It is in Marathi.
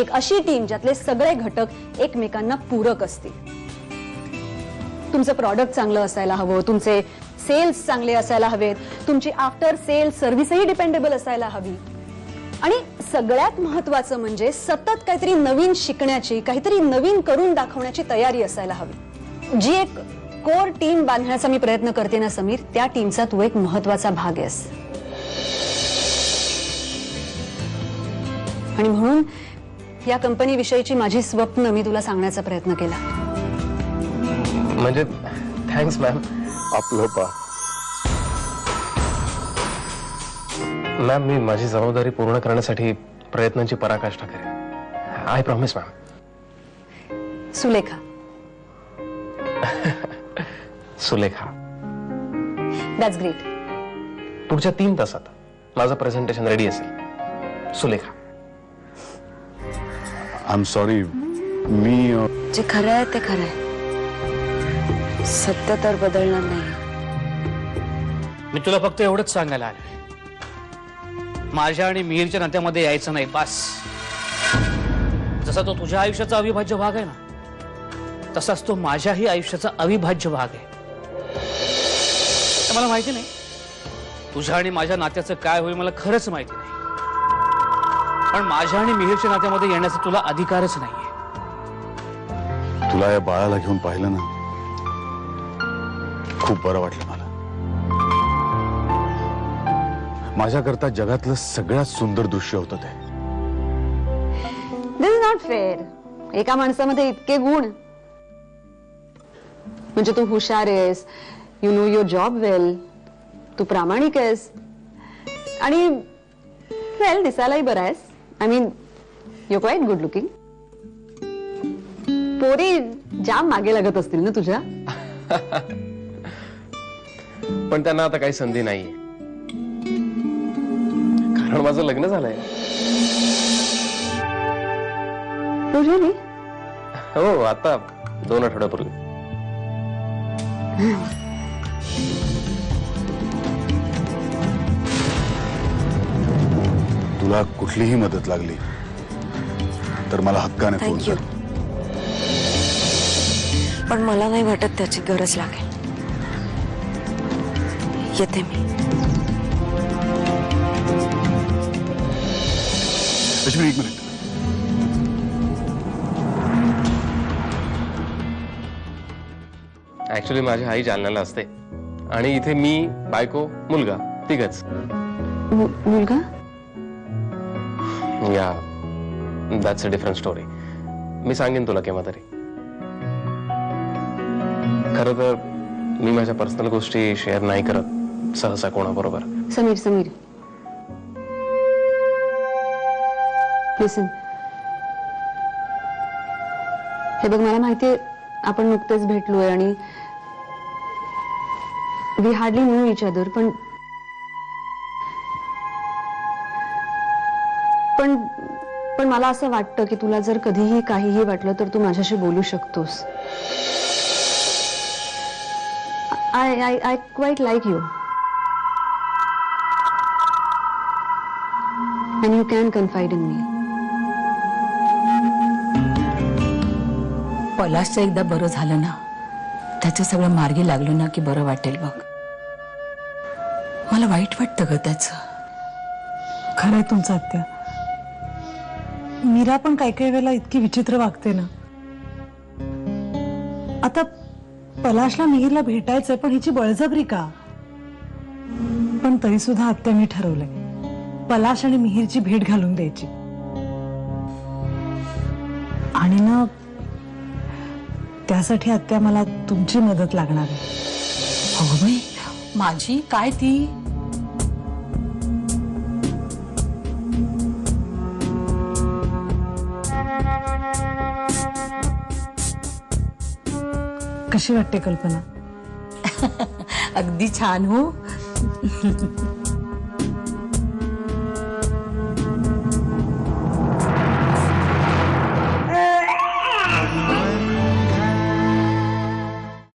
एक अशी टीम ज्यातले सगळे घटक एकमेकांना पूरक असतील. तुमचं प्रॉडक्ट चांगलं असायला हवं, तुमचे सेल्स चांगले असायला हवेत, तुमची आफ्टर सेल सर्व्हिसही डिपेंडेबल असायला हवी आणि सगळ्यात महत्त्वाचं म्हणजे सतत काहीतरी नवीन शिकण्याची, काहीतरी नवीन करून दाखवण्याची तयारी असायला हवी. जी एक कोर टीम बांधण्याचा मी प्रयत्न करते ना समीर, त्या टीमचा तू एक महत्त्वाचा भाग आहेस. आणि म्हणून या कंपनी विषयीची माझी स्वप्न मी तुला सांगण्याचा प्रयत्न केला. म्हणजे थँक्स मॅम. आपलं पा मॅम, मी माझी जबाबदारी पूर्ण करण्यासाठी प्रयत्नांची पराकाष्ठा करेन. I promise ma'am. Sulekha. Sulekha. That's great. पुढच्या 3 तासात माझं प्रेझेंटेशन रेडी असेल. सुलेखा. I am sorry. मी जे खरं आहे ते खरं आहे. सत्य तर बदलणार नाही. मी तुला फक्त एवढंच सांगायला आलोय, माझ्या आणि मिहीरच्या नात्यामध्ये यायचं नाही बस. जसा तो तुझ्या आयुष्याचा अविभाज्य भाग आहे ना, तसाच तो माझ्याही आयुष्याचा अविभाज्य भाग आहे. मला माहिती नाही तुझ्या आणि माझ्या नात्याचं काय होईल, मला खरंच माहिती नाही. पण माझ्या आणि मिहीरच्या नात्यामध्ये येण्याचा तुला अधिकारच नाहीये. तुला या बाळाला घेऊन पाहिलं ना, खूप बरं वाटलं मला. माझ्याकरता जगातलं सगळ्यात सुंदर दृश्य होतं ते. This is not fair. एका माणसामध्ये इतके गुण, म्हणजे तू हुशार आहेस, you know your job well, तू प्रामाणिक आहेस आणि वेल दिसायलाही बरा आहेस. I mean you quite good looking. पोरी जाम मागे लागत असतील ना तुझ्या. पण त्यांना आता काही संधी नाहीये, कारण माझं लग्न झालंय. तुझ्या हो, आता 2 आठवड्यापूर्वी. तुला कुठलीही मदत लागली तर मला हक्काने फोन थँक्यू. कर. पण मला नाही वाटत त्याची गरज लागेल. येते मी. रश्मी, 1 मिनिट. ऍक्च्युली माझी आई जालन्याला असते आणि इथे मी, बायको, मुलगा, तिघच. मुलगा. या दॅट्स अ डिफरंट स्टोरी. मी सांगेन तुला केव्हा तरी. खरं तर मी माझ्या पर्सनल गोष्टी शेअर नाही करत सहसा कोणाबरोबर. समीर समीर लिसन. हे बघ, मला माहितीये आपण नुकतेच भेटलोय आणि we hardly know each other, पण पण पण मला असं वाटतं की तुला जर कधीही काहीही वाटलं तर तू माझ्याशी बोलू शकतोस. I quite like you. And you can confide in me. पलाशचं एकदा बरं झालं ना, त्याचं सगळं मार्गी लागलं ना की बरं वाटेल बघ. मला वाईट वाटतं ग त्याचं. खरंय तुमचं आत्या. मीरा पण काही काही वेळेला इतकी विचित्र वागते ना. आता पलाशला मिहीरला भेटायचंय, पण हिची बळजबरी का? पण तरी सुद्धा आत्या मी ठरवलंय पलाश आणि मिहीरची भेट घालून द्यायची. आणि ना त्यासाठी आत्या मला तुमची मदत लागणार आहे. हो बाई, माझी काय ती? कशी वाटते कल्पना? अगदी छान हो.